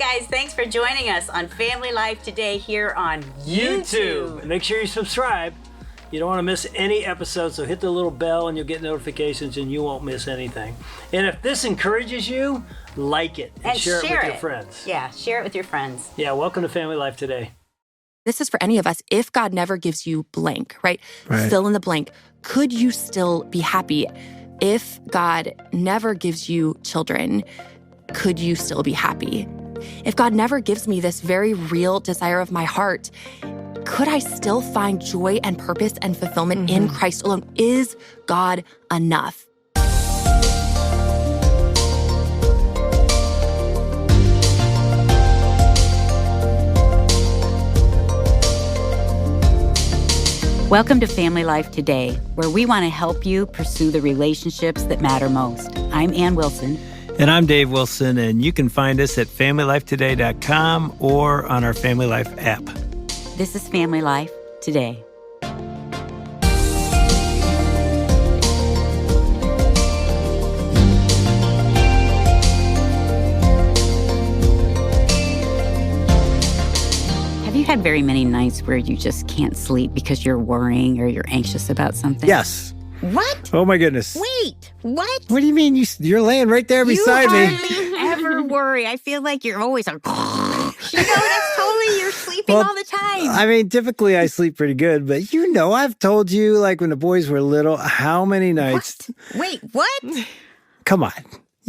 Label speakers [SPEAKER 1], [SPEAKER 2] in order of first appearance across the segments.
[SPEAKER 1] guys, thanks for joining us on Family Life today here on YouTube.
[SPEAKER 2] Make sure you subscribe. You don't want to miss any episodes, so hit the little bell and you'll get notifications and you won't miss anything. And if this encourages you, like it and share it with your friends.
[SPEAKER 1] Yeah, share it with your friends.
[SPEAKER 2] Yeah, welcome to Family Life today.
[SPEAKER 3] This is for any of us. If God never gives you blank, right? Fill in the blank. Could you still be happy? If God never gives you children, could you still be happy? If God never gives me this very real desire of my heart, could I still find joy and purpose and fulfillment in Christ alone? Is God enough?
[SPEAKER 1] Welcome to Family Life Today, where we want to help you pursue the relationships that matter most. I'm Ann Wilson.
[SPEAKER 2] And I'm Dave Wilson, and you can find us at FamilyLifeToday.com or on our Family Life app.
[SPEAKER 1] This is Family Life Today. Have you had very many nights where you just can't sleep because you're worrying or you're anxious about something?
[SPEAKER 2] Yes.
[SPEAKER 1] What?
[SPEAKER 2] Oh, my goodness.
[SPEAKER 1] Wait, what?
[SPEAKER 2] What do you mean? You're laying right there beside me.
[SPEAKER 1] You hardly ever worry. I feel like you're always like, that's totally, you're sleeping all the time.
[SPEAKER 2] I mean, typically I sleep pretty good, but I've told you, like when the boys were little, how many nights.
[SPEAKER 1] What? Wait, what?
[SPEAKER 2] Come on.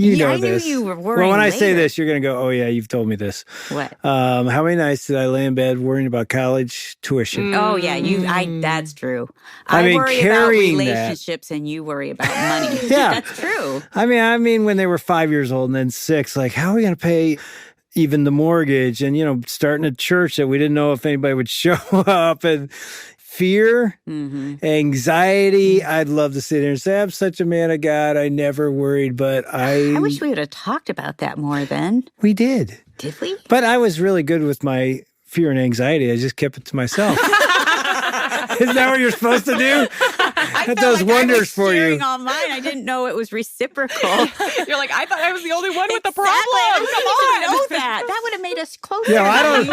[SPEAKER 2] You know this.
[SPEAKER 1] I knew you were worrying.
[SPEAKER 2] Well, when I
[SPEAKER 1] later.
[SPEAKER 2] say this, you're going to go, oh, yeah, you've told me this.
[SPEAKER 1] What?
[SPEAKER 2] How many nights did I lay in bed worrying about college tuition?
[SPEAKER 1] Oh, yeah, that's true.
[SPEAKER 2] I mean,
[SPEAKER 1] worry about
[SPEAKER 2] carrying
[SPEAKER 1] relationships and you worry about money.
[SPEAKER 2] Yeah.
[SPEAKER 1] That's true.
[SPEAKER 2] I mean, when they were 5 years old and then 6, like, how are we going to pay even the mortgage? And, starting a church that we didn't know if anybody would show up, and fear, anxiety. I'd love to sit here and say, I'm such a man of God. I never worried, but I
[SPEAKER 1] wish we would have talked about that more then.
[SPEAKER 2] We did.
[SPEAKER 1] Did we?
[SPEAKER 2] But I was really good with my fear and anxiety. I just kept it to myself. Isn't that what you're supposed to do? That does wonders for you.
[SPEAKER 1] On mine, I didn't know it was reciprocal.
[SPEAKER 4] You're like, I thought I was the only one with the problem.
[SPEAKER 1] Come on, know that. That would have made us closer.
[SPEAKER 2] Yeah,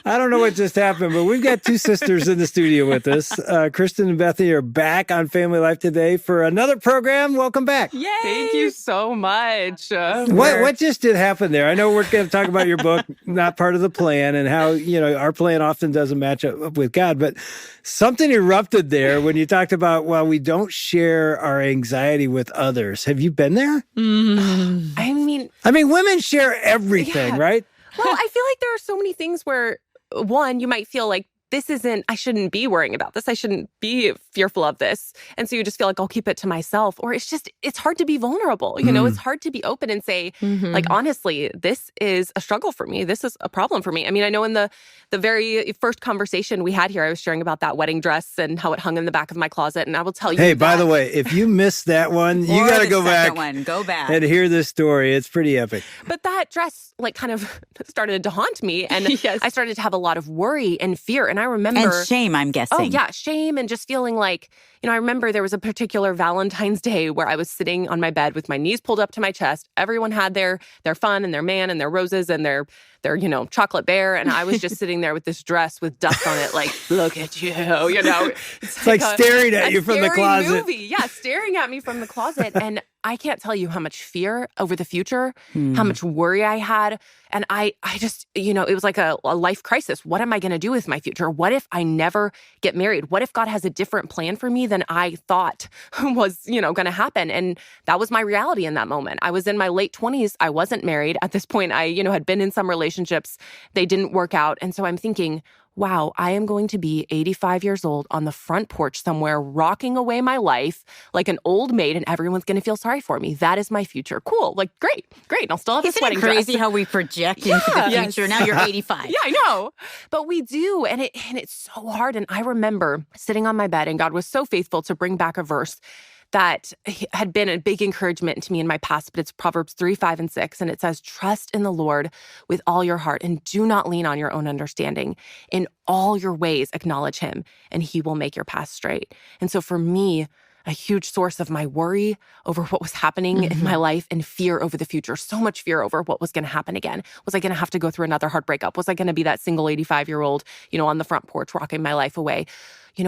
[SPEAKER 2] I don't know what just happened, but we've got two sisters in the studio with us. Kristen and Bethany are back on Family Life today for another program. Welcome back.
[SPEAKER 4] Yay! Thank you so much.
[SPEAKER 2] What just did happen there? I know we're going to talk about your book, Not Part of the Plan, and how our plan often doesn't match up with God, but something erupted there when you talked about, well, we don't share our anxiety with others. Have you been there?
[SPEAKER 4] I mean,
[SPEAKER 2] women share everything, right?
[SPEAKER 4] Well, I feel like there are so many things where, one, you might feel like I shouldn't be worrying about this. I shouldn't be fearful of this. And so you just feel like I'll keep it to myself. Or it's hard to be vulnerable. It's hard to be open and say, like, honestly, this is a struggle for me. This is a problem for me. I mean, I know in the very first conversation we had here, I was sharing about that wedding dress and how it hung in the back of my closet. And I will tell you
[SPEAKER 2] Hey, by the way, if you missed that one, you got to go back and hear this story. It's pretty epic.
[SPEAKER 4] But that dress, like, kind of started to haunt me. And I started to have a lot of worry and fear. And I remember...
[SPEAKER 1] And shame, I'm guessing.
[SPEAKER 4] Oh, yeah, shame and just feeling like, I remember there was a particular Valentine's Day where I was sitting on my bed with my knees pulled up to my chest. Everyone had their fun and their man and their roses and their chocolate bear. And I was just sitting there with this dress with dust on it, like, look at you, It's
[SPEAKER 2] like staring at you from the closet.
[SPEAKER 4] Movie. Yeah, staring at me from the closet. And I can't tell you how much fear over the future, how much worry I had. And I just, it was like a life crisis. What am I going to do with my future? What if I never get married? What if God has a different plan for me than I thought was, going to happen? And that was my reality in that moment. I was in my late 20s. I wasn't married. At this point, I, had been in some relationships. They didn't work out. And so I'm thinking, wow, I am going to be 85 years old on the front porch somewhere, rocking away my life like an old maid, and everyone's going to feel sorry for me. That is my future. Cool. Like, great. I'll still have this wedding dress.
[SPEAKER 1] Isn't it crazy how we project into the future? Now you're 85.
[SPEAKER 4] Yeah, I know. But we do, and it's so hard. And I remember sitting on my bed, and God was so faithful to bring back a verse that had been a big encouragement to me in my past, but it's Proverbs 3, 5, and 6. And it says, trust in the Lord with all your heart and do not lean on your own understanding. In all your ways, acknowledge him and he will make your path straight. And so for me, a huge source of my worry over what was happening in my life and fear over the future. So much fear over what was going to happen again. Was I going to have to go through another hard breakup? Was I going to be that single 85-year-old, on the front porch rocking my life away?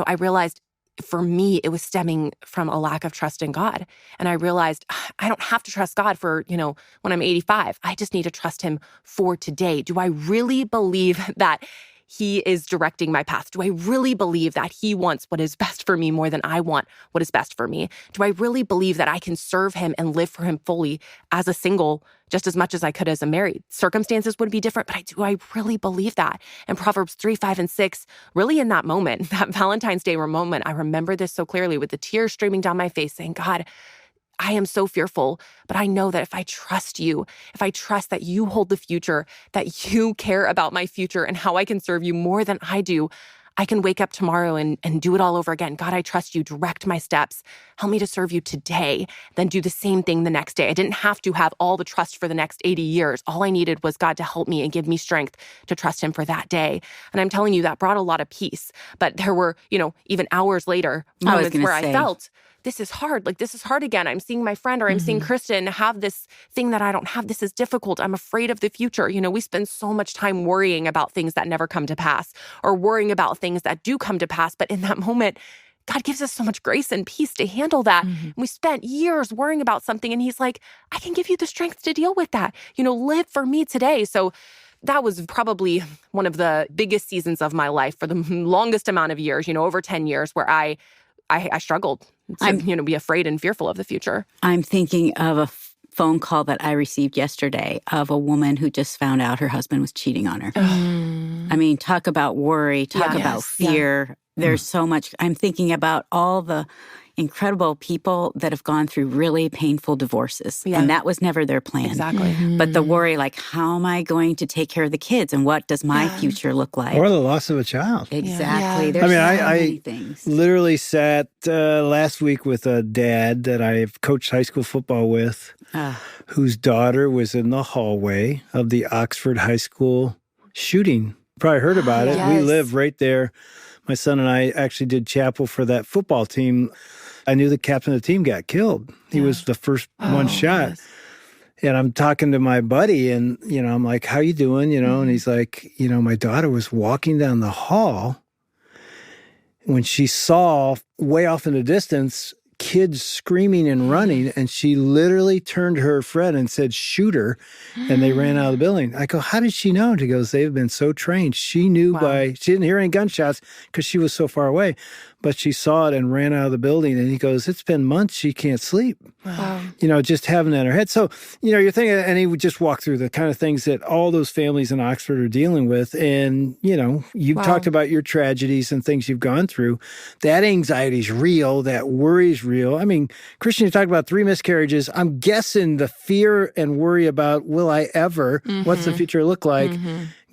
[SPEAKER 4] I realized for me, it was stemming from a lack of trust in God. And I realized I don't have to trust God for, when I'm 85. I just need to trust him for today. Do I really believe that he is directing my path? Do I really believe that he wants what is best for me more than I want what is best for me? Do I really believe that I can serve him and live for him fully as a single just as much as I could as a married? Circumstances would be different, but do I really believe that? And Proverbs 3, 5, and 6, really in that moment, that Valentine's Day moment, I remember this so clearly with the tears streaming down my face saying, God, I am so fearful, but I know that if I trust you, if I trust that you hold the future, that you care about my future and how I can serve you more than I do, I can wake up tomorrow and do it all over again. God, I trust you. Direct my steps. Help me to serve you today, then do the same thing the next day. I didn't have to have all the trust for the next 80 years. All I needed was God to help me and give me strength to trust him for that day. And I'm telling you, that brought a lot of peace. But there were, even hours later, moments where I felt, this is hard. Like, this is hard again. I'm seeing my friend or I'm seeing Kristen have this thing that I don't have. This is difficult. I'm afraid of the future. We spend so much time worrying about things that never come to pass or worrying about things that do come to pass. But in that moment, God gives us so much grace and peace to handle that. And we spent years worrying about something and he's like, I can give you the strength to deal with that. Live for me today. So that was probably one of the biggest seasons of my life for the longest amount of years, over 10 years where I struggled to, be afraid and fearful of the future.
[SPEAKER 1] I'm thinking of a phone call that I received yesterday of a woman who just found out her husband was cheating on her. I mean, talk about worry, talk about fear. Yeah. There's so much. I'm thinking about all the incredible people that have gone through really painful divorces. Yeah. And that was never their plan.
[SPEAKER 4] Exactly.
[SPEAKER 1] But the worry, like, how am I going to take care of the kids? And what does my future look like?
[SPEAKER 2] Or the loss of a child.
[SPEAKER 1] Exactly.
[SPEAKER 2] Yeah.
[SPEAKER 1] There's so many things.
[SPEAKER 2] Literally sat last week with a dad that I've coached high school football with, whose daughter was in the hallway of the Oxford High School shooting. Probably heard about it. We live right there. My son and I actually did chapel for that football team. I knew the captain of the team got killed. He was the first one shot. Yes. And I'm talking to my buddy and, I'm like, how you doing? And he's like, my daughter was walking down the hall when she saw way off in the distance kids screaming and running, and she literally turned to her friend and said, shoot her, and they ran out of the building. I go, how did she know? And he goes, they've been so trained. She knew she didn't hear any gunshots because she was so far away, but she saw it and ran out of the building. And he goes, it's been months, she can't sleep. Wow. Just having that in her head. So, you're thinking, and he would just walk through the kind of things that all those families in Oxford are dealing with. And, you've talked about your tragedies and things you've gone through. That anxiety is real. That worry is real. I mean, Christian, you talked about 3 miscarriages. I'm guessing the fear and worry about, will I ever, what's the future look like,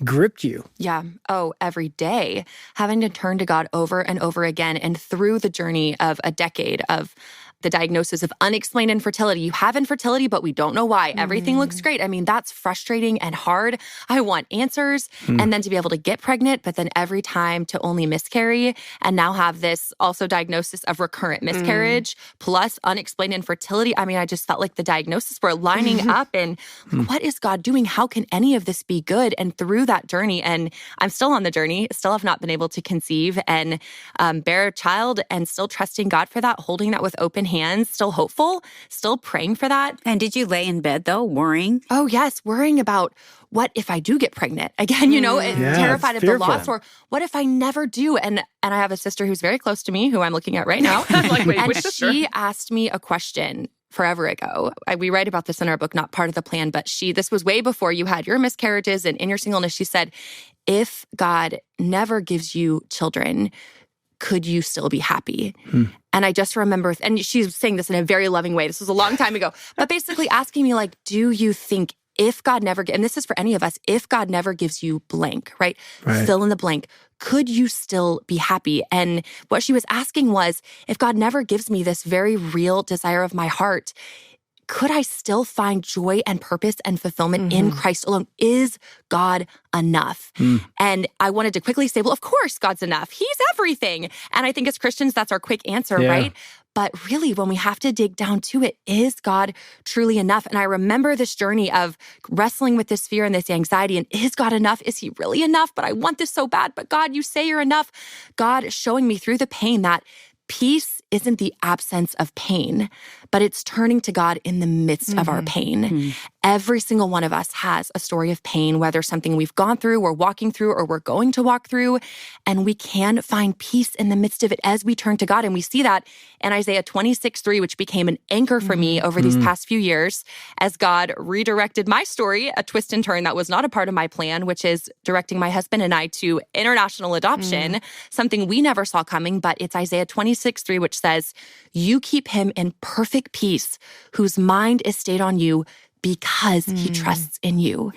[SPEAKER 2] gripped you.
[SPEAKER 3] Yeah. Oh, every day. Having to turn to God over and over again. And through the journey of a decade of the diagnosis of unexplained infertility. You have infertility, but we don't know why. Everything looks great. I mean, that's frustrating and hard. I want answers. And then to be able to get pregnant, but then every time to only miscarry, and now have this also diagnosis of recurrent miscarriage plus unexplained infertility. I mean, I just felt like the diagnosis were lining up and what is God doing? How can any of this be good? And through that journey, and I'm still on the journey, still have not been able to conceive and bear a child, and still trusting God for that, holding that with open hands, still hopeful, still praying for that.
[SPEAKER 1] And did you lay in bed though, worrying?
[SPEAKER 3] Oh yes, worrying about what if I do get pregnant again, terrified of the loss, or what if I never do? And I have a sister who's very close to me who I'm looking at right now. And she asked me a question forever ago. We write about this in our book, Not Part of the Plan, but this was way before you had your miscarriages and in your singleness. She said, if God never gives you children, could you still be happy? And I just remember, and she's saying this in a very loving way. This was a long time ago, but basically asking me like, do you think if God never, and this is for any of us, if God never gives you blank, right? Fill in the blank. Could you still be happy? And what she was asking was, if God never gives me this very real desire of my heart, could I still find joy and purpose and fulfillment in Christ alone? Is God enough? And I wanted to quickly say, well, of course God's enough. He's everything. And I think as Christians, that's our quick answer, right? But really, when we have to dig down to it, is God truly enough? And I remember this journey of wrestling with this fear and this anxiety. And is God enough? Is he really enough? But I want this so bad. But God, you say you're enough. God showing me through the pain that peace isn't the absence of pain, but it's turning to God in the midst of our pain. Every single one of us has a story of pain, whether something we've gone through, we're walking through, or we're going to walk through, and we can find peace in the midst of it as we turn to God. And we see that in Isaiah 26:3, which became an anchor for me over these past few years as God redirected my story, a twist and turn that was not a part of my plan, which is directing my husband and I to international adoption, something we never saw coming, but it's Isaiah 26:3, which says, "You keep him in perfect peace, whose mind is stayed on you, because he trusts in you."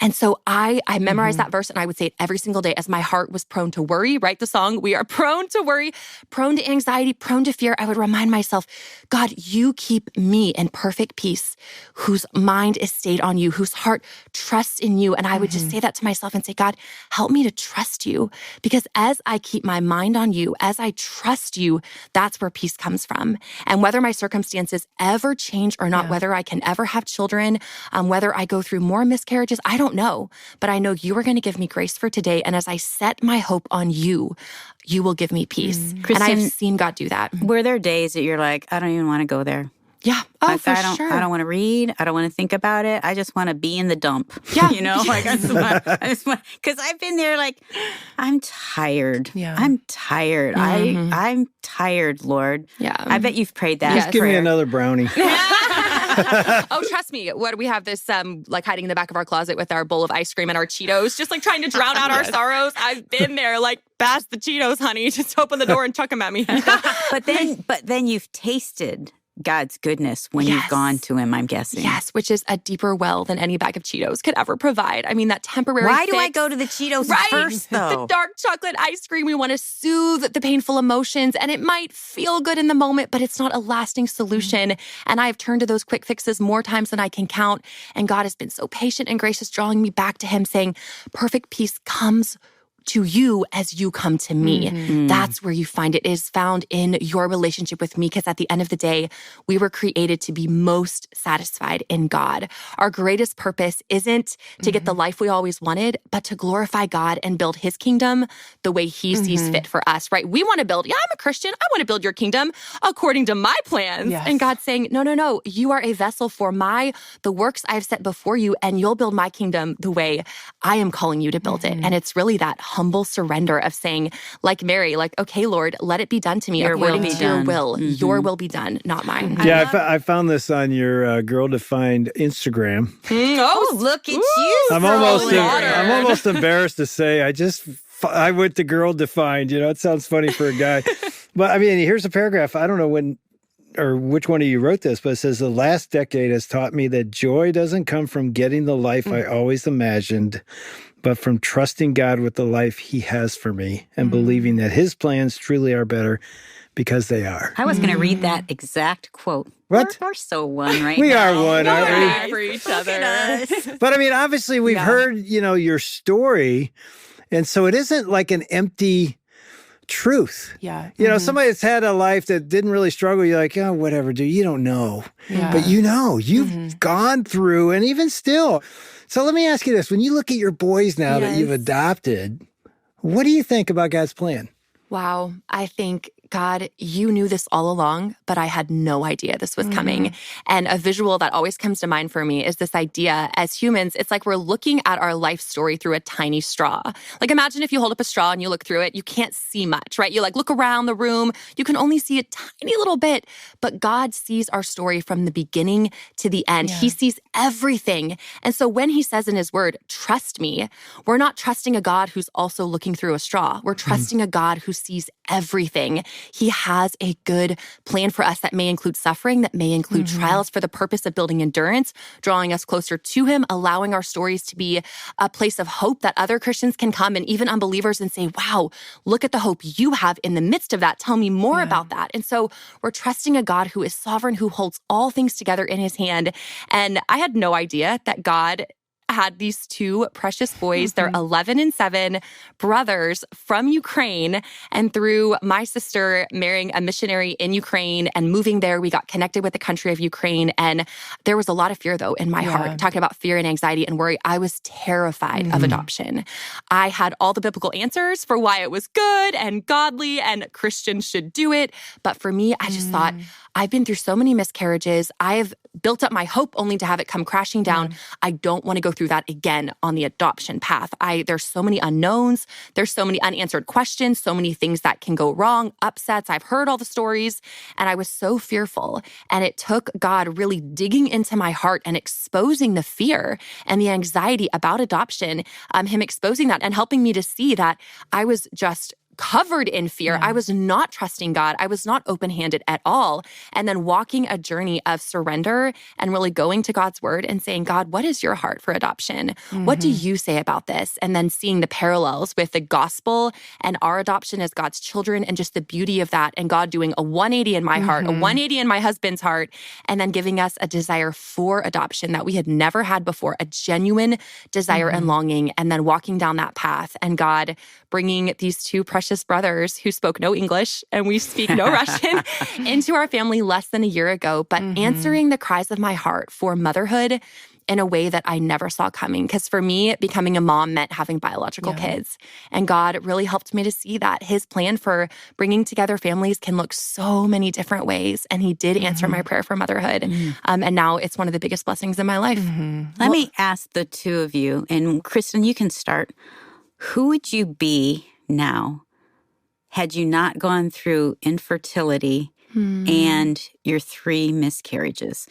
[SPEAKER 3] And so I memorized that verse and I would say it every single day as my heart was prone to worry, right? The song, we are prone to worry, prone to anxiety, prone to fear. I would remind myself, God, you keep me in perfect peace, whose mind is stayed on you, whose heart trusts in you. And I would just say that to myself and say, God, help me to trust you. Because as I keep my mind on you, as I trust you, that's where peace comes from. And whether my circumstances ever change or not, whether I can ever have children, whether I go through more miscarriages, I don't know. But I know you are going to give me grace for today. And as I set my hope on you, you will give me peace.
[SPEAKER 1] Kristen,
[SPEAKER 3] and I've seen God do that.
[SPEAKER 1] Were there days that you're like, I don't even want to go there?
[SPEAKER 3] Yeah. Oh,
[SPEAKER 1] like,
[SPEAKER 3] for
[SPEAKER 1] sure. I don't want to read. I don't want to think about it. I just want to be in the dump.
[SPEAKER 3] Yeah.
[SPEAKER 1] You know, like I just want, because I've been there like, I'm tired.
[SPEAKER 3] Yeah.
[SPEAKER 1] I'm tired. I'm tired, Lord.
[SPEAKER 3] Yeah.
[SPEAKER 1] I bet you've prayed that.
[SPEAKER 2] Just give me another brownie.
[SPEAKER 3] Oh, trust me. What we have this like hiding in the back of our closet with our bowl of ice cream and our Cheetos, just like trying to drown out our sorrows. I've been there, like, pass the Cheetos, honey. Just open the door and chuck them at me.
[SPEAKER 1] But then you've tasted God's goodness when you've gone to him, I'm guessing.
[SPEAKER 3] Yes, which is a deeper well than any bag of Cheetos could ever provide. I mean, that temporary
[SPEAKER 1] Why do
[SPEAKER 3] fix,
[SPEAKER 1] I go to the Cheetos first,
[SPEAKER 3] The
[SPEAKER 1] though?
[SPEAKER 3] dark chocolate ice cream, we want to soothe the painful emotions, and it might feel good in the moment, but it's not a lasting solution. And I've turned to those quick fixes more times than I can count, and God has been so patient and gracious, drawing me back to him, saying, perfect peace comes to you as you come to me. That's where you find it. It is found in your relationship with me, because at the end of the day, we were created to be most satisfied in God. Our greatest purpose isn't to get the life we always wanted, but to glorify God and build his kingdom the way he sees fit for us, right? We want to build, I'm a Christian. I want to build your kingdom according to my plans.
[SPEAKER 4] Yes.
[SPEAKER 3] And God's saying, no, you are a vessel for the works I've set before you, and you'll build my kingdom the way I am calling you to build it. And it's really that humble surrender of saying, like Mary, like, okay, Lord, let it be done to me according to your will. Your will be done, not mine.
[SPEAKER 2] Yeah, I found this on your Girl Defined Instagram.
[SPEAKER 1] Oh, look at you.
[SPEAKER 2] I'm almost embarrassed to say I went to Girl Defined. You know, it sounds funny for a guy. But I mean, here's a paragraph. I don't know when or which one of you wrote this, but it says, the last decade has taught me that joy doesn't come from getting the life I always imagined, but from trusting God with the life he has for me and believing that his plans truly are better because they are.
[SPEAKER 1] I was going to read that exact quote.
[SPEAKER 2] What?
[SPEAKER 1] We're so one right
[SPEAKER 2] we
[SPEAKER 1] now.
[SPEAKER 2] are one, aren't we?
[SPEAKER 3] For each other.
[SPEAKER 2] But I mean, obviously we've heard, your story. And so it isn't like an empty truth.
[SPEAKER 4] Yeah.
[SPEAKER 2] Somebody that's had a life that didn't really struggle, you're like, oh, whatever, dude, you don't know.
[SPEAKER 4] Yeah.
[SPEAKER 2] But you've gone through, and even still. So let me ask you this. When you look at your boys now that you've adopted, what do you think about God's plan?
[SPEAKER 3] Wow. I think, God, you knew this all along, but I had no idea this was coming. And a visual that always comes to mind for me is this idea, as humans, it's like we're looking at our life story through a tiny straw. Like, imagine if you hold up a straw and you look through it, you can't see much, right? You look around the room, you can only see a tiny little bit, but God sees our story from the beginning to the end. He sees everything. And so when he says in his word, trust me, we're not trusting a God who's also looking through a straw. We're trusting a God who sees everything. He has a good plan for us that may include suffering, that may include trials for the purpose of building endurance, drawing us closer to him, allowing our stories to be a place of hope that other Christians can come and even unbelievers and say, wow, look at the hope you have in the midst of that. Tell me more about that. And so we're trusting a God who is sovereign, who holds all things together in his hand. And I had no idea that God had these two precious boys. They're 11 and 7, brothers from Ukraine. And through my sister marrying a missionary in Ukraine and moving there, we got connected with the country of Ukraine. And there was a lot of fear, though, in my heart. Talking about fear and anxiety and worry, I was terrified of adoption. I had all the biblical answers for why it was good and godly and Christians should do it. But for me, I just thought, I've been through so many miscarriages. I've built up my hope only to have it come crashing down. I don't want to go through that again on the adoption path. There's so many unknowns. There's so many unanswered questions, so many things that can go wrong, upsets. I've heard all the stories, and I was so fearful. And it took God really digging into my heart and exposing the fear and the anxiety about adoption, him exposing that and helping me to see that I was just covered in fear. I was not trusting God. I was not open-handed at all. And then walking a journey of surrender and really going to God's word and saying, God, what is your heart for adoption? What do you say about this? And then seeing the parallels with the gospel and our adoption as God's children and just the beauty of that, and God doing a 180 in my heart, a 180 in my husband's heart, and then giving us a desire for adoption that we had never had before, a genuine desire and longing, and then walking down that path, and God bringing these two precious brothers who spoke no English and we speak no Russian into our family less than a year ago, but answering the cries of my heart for motherhood in a way that I never saw coming. Because for me, becoming a mom meant having biological kids. And God really helped me to see that his plan for bringing together families can look so many different ways. And he did answer my prayer for motherhood. And now it's one of the biggest blessings in my life.
[SPEAKER 1] Let me ask the two of you, and Kristen, you can start. Who would you be now had you not gone through infertility and your 3 miscarriages?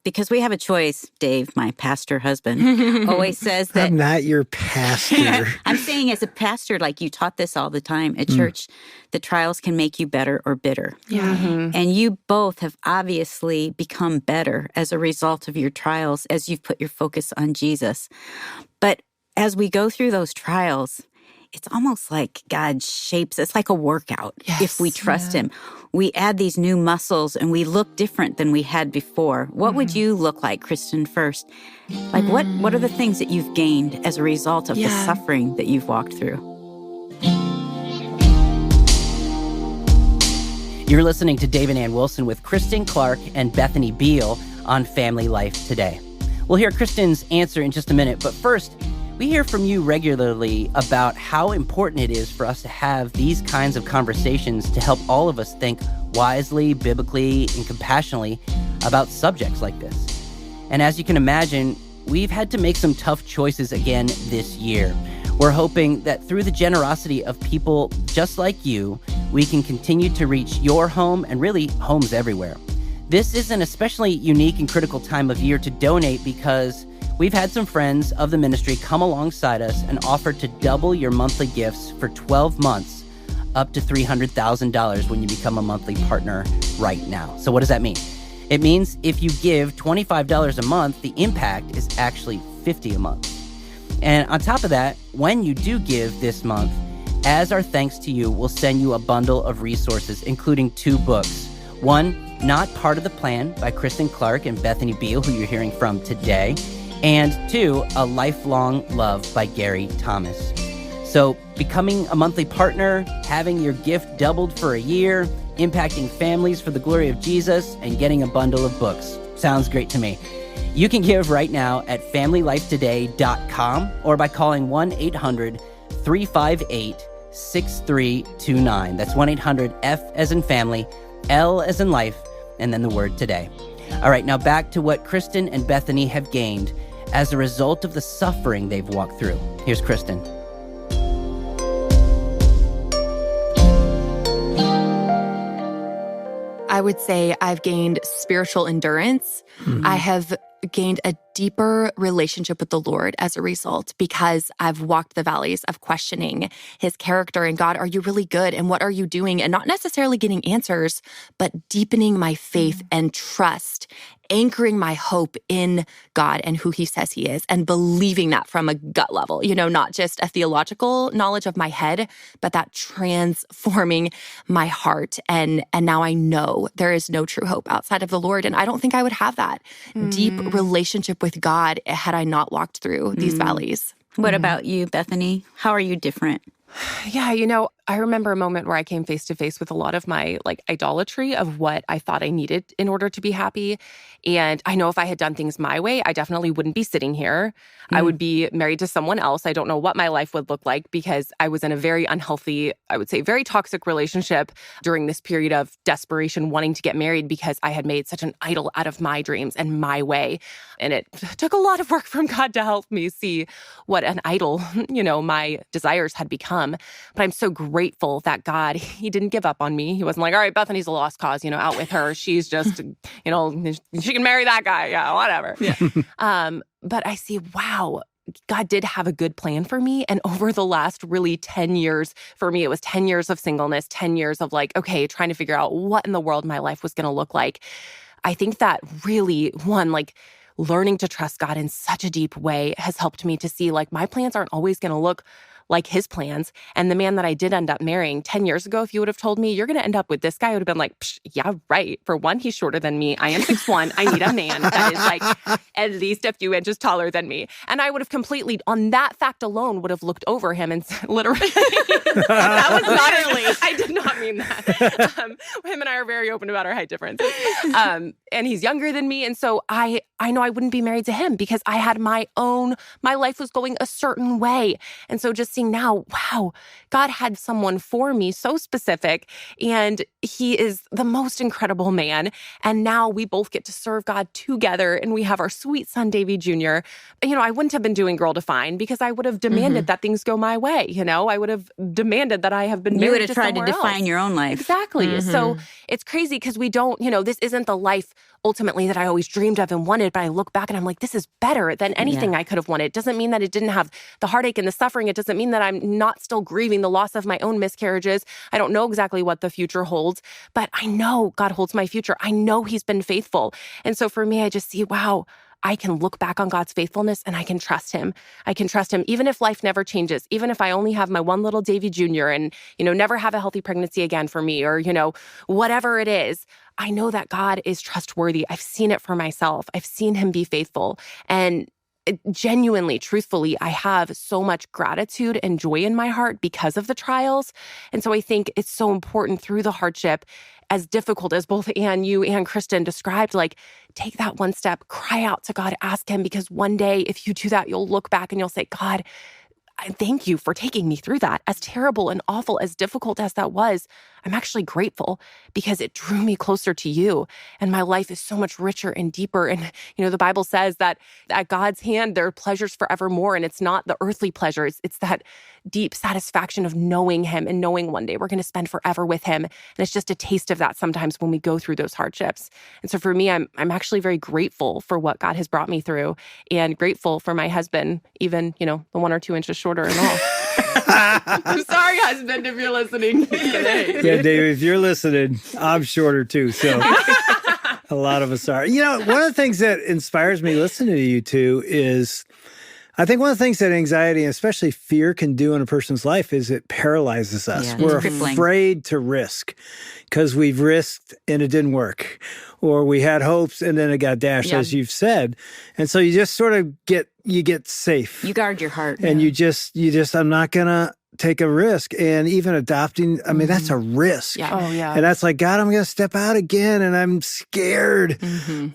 [SPEAKER 1] Because we have a choice. Dave, my pastor husband, always says that—
[SPEAKER 2] I'm not your pastor.
[SPEAKER 1] I'm saying as a pastor, like you taught this all the time at church, the trials can make you better or bitter. And you both have obviously become better as a result of your trials as you've put your focus on Jesus. But as we go through those trials, it's almost like God shapes, it's like a workout if we trust him. We add these new muscles and we look different than we had before. What would you look like, Kristen, first? Like what are the things that you've gained as a result of the suffering that you've walked through?
[SPEAKER 5] You're listening to Dave and Ann Wilson with Kristen Clark and Bethany Beal on Family Life Today. We'll hear Kristen's answer in just a minute, but first, we hear from you regularly about how important it is for us to have these kinds of conversations to help all of us think wisely, biblically, and compassionately about subjects like this. And as you can imagine, we've had to make some tough choices again this year. We're hoping that through the generosity of people just like you, we can continue to reach your home and really homes everywhere. This is an especially unique and critical time of year to donate because we've had some friends of the ministry come alongside us and offer to double your monthly gifts for 12 months, up to $300,000 when you become a monthly partner right now. So what does that mean? It means if you give $25 a month, the impact is actually $50 a month. And on top of that, when you do give this month, as our thanks to you, we'll send you a bundle of resources, including 2 books. One, Not Part of the Plan by Kristen Clark and Bethany Beal, who you're hearing from today. And 2, A Lifelong Love by Gary Thomas. So becoming a monthly partner, having your gift doubled for a year, impacting families for the glory of Jesus, and getting a bundle of books. Sounds great to me. You can give right now at FamilyLifeToday.com or by calling 1-800-358-6329. That's 1-800-F as in family, L as in life, and then the word today. All right, now back to what Kristen and Bethany have gained as a result of the suffering they've walked through. Here's Kristen.
[SPEAKER 3] I would say I've gained spiritual endurance. I have gained a deeper relationship with the Lord as a result because I've walked the valleys of questioning his character and God, are you really good? And what are you doing? And not necessarily getting answers, but deepening my faith and trust, anchoring my hope in God and who he says he is, and believing that from a gut level, not just a theological knowledge of my head, but that transforming my heart. And now I know there is no true hope outside of the Lord. And I don't think I would have that deep relationship with with God had I not walked through these valleys.
[SPEAKER 1] What about you, Bethany? How are you different?
[SPEAKER 4] Yeah, I remember a moment where I came face to face with a lot of my idolatry of what I thought I needed in order to be happy. And I know if I had done things my way, I definitely wouldn't be sitting here. I would be married to someone else. I don't know what my life would look like because I was in a very unhealthy, I would say very toxic relationship during this period of desperation, wanting to get married because I had made such an idol out of my dreams and my way. And it took a lot of work from God to help me see what an idol, my desires had become. But I'm so grateful that God, he didn't give up on me. He wasn't like, all right, Bethany's a lost cause, out with her. She's just, she can marry that guy. Yeah, whatever. Yeah. But I see, wow, God did have a good plan for me. And over the last really 10 years, for me, it was 10 years of singleness, 10 years of trying to figure out what in the world my life was going to look like. I think that really, learning to trust God in such a deep way has helped me to see my plans aren't always going to look like his plans. And the man that I did end up marrying 10 years ago, if you would have told me you're going to end up with this guy, I would have been like, yeah, right. For one, he's shorter than me. I am 6'1". I need a man that is at least a few inches taller than me. And I would have completely, on that fact alone, would have looked over him and literally, that was not really, I did not mean that. Him and I are very open about our height differences. And he's younger than me. And so I know I wouldn't be married to him because I had my life was going a certain way. And so just seeing now, wow, God had someone for me so specific, and he is the most incredible man. And now we both get to serve God together, and we have our sweet son, Davy Jr. I wouldn't have been doing Girl Defined because I would have demanded that things go my way. I would have demanded that I have been married
[SPEAKER 1] You would have
[SPEAKER 4] to
[SPEAKER 1] tried to define your own life.
[SPEAKER 4] Exactly. So it's crazy because we don't, this isn't the life ultimately that I always dreamed of and wanted, but I look back and I'm like, this is better than anything I could have wanted. It doesn't mean that it didn't have the heartache and the suffering. It doesn't mean that I'm not still grieving the loss of my own miscarriages. I don't know exactly what the future holds, but I know God holds my future. I know he's been faithful. And so for me, I just see, wow, I can look back on God's faithfulness and I can trust him. I can trust him even if life never changes, even if I only have my one little Davy Jr. and, never have a healthy pregnancy again for me or, whatever it is. I know that God is trustworthy. I've seen it for myself. I've seen him be faithful. And genuinely, truthfully, I have so much gratitude and joy in my heart because of the trials. And so I think it's so important through the hardship, as difficult as both you and Kristen described, take that one step, cry out to God, ask him, because one day if you do that, you'll look back and you'll say, God, I thank you for taking me through that. As terrible and awful, as difficult as that was, I'm actually grateful because it drew me closer to you. And my life is so much richer and deeper. And, the Bible says that at God's hand, there are pleasures forevermore. And it's not the earthly pleasures. It's that deep satisfaction of knowing him and knowing one day we're going to spend forever with him. And it's just a taste of that sometimes when we go through those hardships. And so for me, I'm actually very grateful for what God has brought me through and grateful for my husband, even, the 1 or 2 inches shorter and all. I'm sorry, husband, if you're listening today.
[SPEAKER 2] Yeah, David, if you're listening, I'm shorter too. So a lot of us are. One of the things that inspires me listening to you two is, I think one of the things that anxiety, and especially fear, can do in a person's life is it paralyzes us.
[SPEAKER 1] Yeah,
[SPEAKER 2] we're afraid to risk because we've risked and it didn't work. Or we had hopes and then it got dashed, as you've said. And so you just sort of get safe.
[SPEAKER 1] You guard your heart.
[SPEAKER 2] And you just, I'm not going to take a risk. And even adopting, I mean, that's a risk.
[SPEAKER 4] Yeah. Oh, yeah.
[SPEAKER 2] And that's like, God, I'm going to step out again and I'm scared.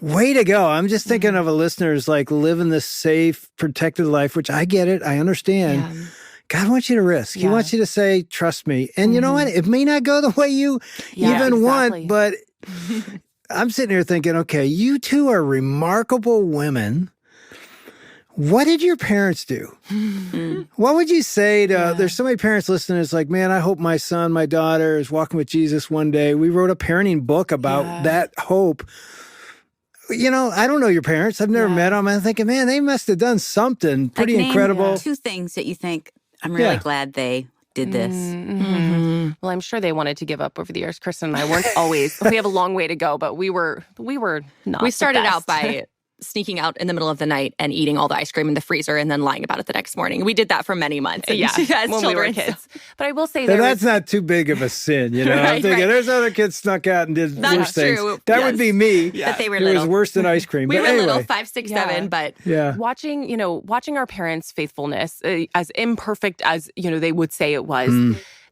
[SPEAKER 2] Way to go. I'm just thinking of a listener's living this safe, protected life, which I get it. I understand. Yeah. God wants you to risk. He wants you to say, trust me. And you know what? It may not go the way you want, but I'm sitting here thinking, okay, you two are remarkable women. What did your parents do? What would you say to, there's so many parents listening, it's like, man, I hope my son, my daughter is walking with Jesus one day. We wrote a parenting book about that hope. I don't know your parents. I've never met them. I'm thinking, man, they must have done something pretty incredible.
[SPEAKER 1] 2 things that you think, I'm really glad they did this.
[SPEAKER 4] Well, I'm sure they wanted to give up over the years. Kristen and I weren't always, we have a long way to go, but we were not.
[SPEAKER 3] We started out by sneaking out in the middle of the night and eating all the ice cream in the freezer and then lying about it the next morning. We did that for many months.
[SPEAKER 4] Yeah,
[SPEAKER 3] as
[SPEAKER 4] when
[SPEAKER 3] children.
[SPEAKER 4] we were kids. But I will say
[SPEAKER 2] that's not too big of a sin, you know.
[SPEAKER 3] Right,
[SPEAKER 2] I'm thinking
[SPEAKER 3] right.
[SPEAKER 2] there's other kids snuck out and did
[SPEAKER 3] That's
[SPEAKER 2] worse things.
[SPEAKER 3] true.
[SPEAKER 2] That
[SPEAKER 3] Yes.
[SPEAKER 2] would be me.
[SPEAKER 3] That they were
[SPEAKER 2] It
[SPEAKER 3] little.
[SPEAKER 2] was worse than ice cream.
[SPEAKER 3] We
[SPEAKER 2] but
[SPEAKER 3] were
[SPEAKER 2] anyway.
[SPEAKER 3] little, 5, 6, 7, but
[SPEAKER 2] Yeah.
[SPEAKER 4] watching our parents' faithfulness, as imperfect as, they would say it was.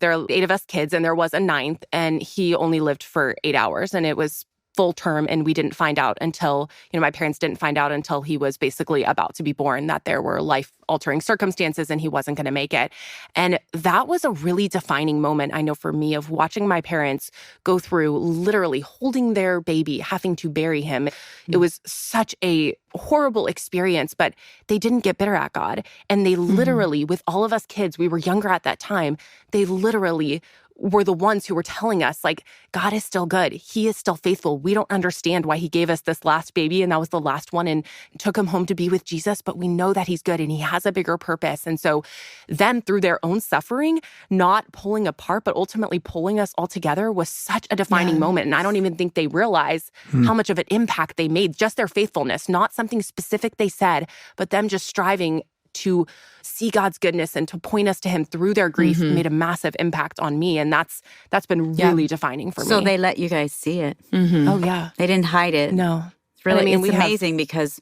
[SPEAKER 4] There are 8 of us kids, and there was a 9th, and he only lived for 8 hours, and it was full term, and we didn't find out until, my parents didn't find out until he was basically about to be born that there were life-altering circumstances and he wasn't going to make it. And that was a really defining moment, I know, for me, of watching my parents go through literally holding their baby, having to bury him. It was such a horrible experience, but they didn't get bitter at God. And they literally, with all of us kids, we were younger at that time, they literally were the ones who were telling us, like, God is still good. He is still faithful. We don't understand why he gave us this last baby, and that was the last one, and took him home to be with Jesus, but we know that he's good and he has a bigger purpose. And so them, through their own suffering, not pulling apart, but ultimately pulling us all together, was such a defining moment. And I don't even think they realize how much of an impact they made, just their faithfulness, not something specific they said, but them just striving to see God's goodness and to point us to him through their grief made a massive impact on me. And that's been really defining for me.
[SPEAKER 1] So they let you guys see it.
[SPEAKER 4] Oh, yeah.
[SPEAKER 1] They didn't hide it.
[SPEAKER 4] No.
[SPEAKER 1] It's really,
[SPEAKER 4] And
[SPEAKER 1] it's amazing because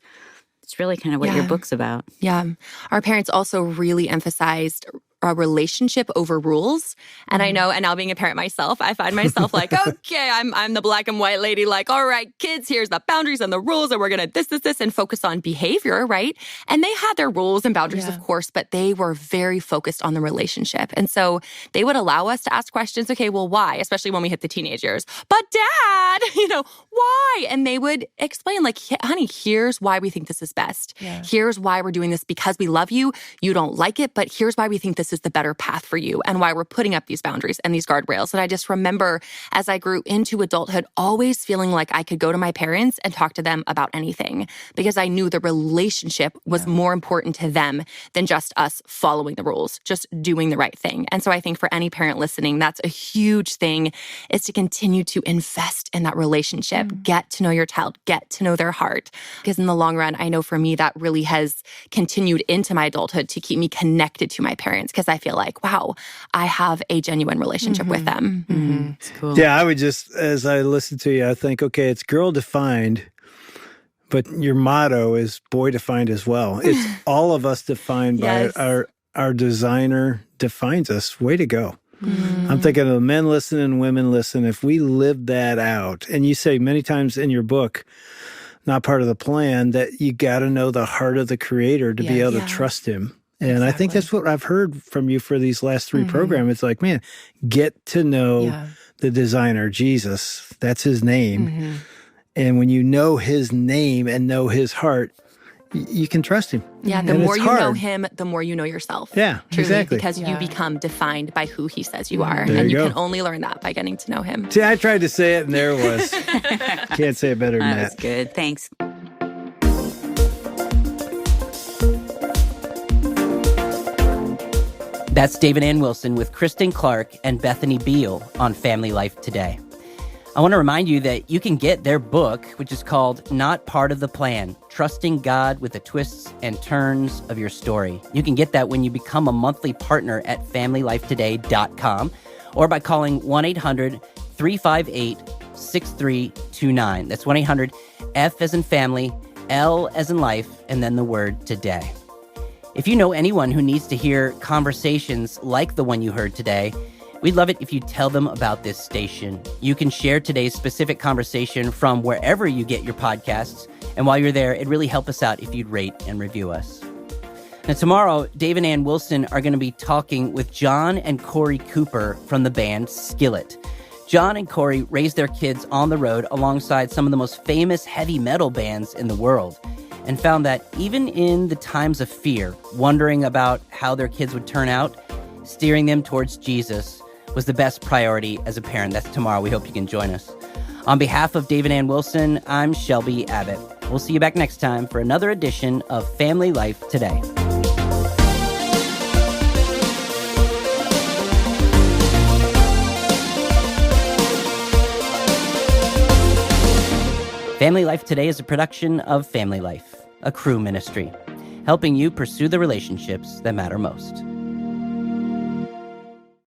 [SPEAKER 1] it's really kind of what your book's about.
[SPEAKER 3] Yeah. Our parents also really emphasized a relationship over rules. And I know, and now being a parent myself, I find myself like, okay, I'm the black and white lady, like, all right, kids, here's the boundaries and the rules, and we're going to this, and focus on behavior, right? And they had their rules and boundaries, of course, but they were very focused on the relationship. And so they would allow us to ask questions, okay, well, why? Especially when we hit the teenage years. But Dad, why? And they would explain, like, honey, here's why we think this is best. Yeah. Here's why we're doing this, because we love you. You don't like it, but here's why we think this is the better path for you and why we're putting up these boundaries and these guardrails. And I just remember, as I grew into adulthood, always feeling like I could go to my parents and talk to them about anything, because I knew the relationship was more important to them than just us following the rules, just doing the right thing. And so I think for any parent listening, that's a huge thing, is to continue to invest in that relationship, get to know your child, get to know their heart. Because in the long run, I know for me, that really has continued into my adulthood to keep me connected to my parents, because I feel like, wow, I have a genuine relationship with them.
[SPEAKER 1] It's cool.
[SPEAKER 2] Yeah, I would just, as I listen to you, I think, okay, it's girl defined, but your motto is boy defined as well. It's all of us defined by our designer defines us. Way to go. I'm thinking of men listen and women listen. If we live that out, and you say many times in your book, not part of the plan, that you got to know the heart of the Creator to be able to trust him. And I think that's what I've heard from you for these last 3 programs. It's like, man, get to know the designer, Jesus. That's his name. And when you know his name and know his heart, you can trust him.
[SPEAKER 3] Yeah, the more you know him, the more you know yourself.
[SPEAKER 2] Yeah,
[SPEAKER 3] truly,
[SPEAKER 2] exactly.
[SPEAKER 3] Because you become defined by who he says you are.
[SPEAKER 2] There
[SPEAKER 3] And you
[SPEAKER 2] go.
[SPEAKER 3] can only learn that by getting to know him.
[SPEAKER 2] See, I tried to say it, and there it was. Can't say it better than
[SPEAKER 1] That was
[SPEAKER 2] that.
[SPEAKER 1] good. Thanks.
[SPEAKER 5] That's David Ann Wilson with Kristen Clark and Bethany Beal on Family Life Today. I want to remind you that you can get their book, which is called Not Part of the Plan, Trusting God with the Twists and Turns of Your Story. You can get that when you become a monthly partner at FamilyLifeToday.com or by calling 1-800-358-6329. That's 1-800-F as in family, L as in life, and then the word today. If you know anyone who needs to hear conversations like the one you heard today, we'd love it if you tell them about this station. You can share today's specific conversation from wherever you get your podcasts. And while you're there, it'd really help us out if you'd rate and review us. Now, tomorrow, Dave and Ann Wilson are going to be talking with John and Corey Cooper from the band Skillet. John and Corey raised their kids on the road alongside some of the most famous heavy metal bands in the world, and found that even in the times of fear, wondering about how their kids would turn out, steering them towards Jesus was the best priority as a parent. That's tomorrow. We hope you can join us. On behalf of David Ann Wilson, I'm Shelby Abbott. We'll see you back next time for another edition of Family Life Today. Family Life Today is a production of Family Life, a Crew ministry, helping you pursue the relationships that matter most.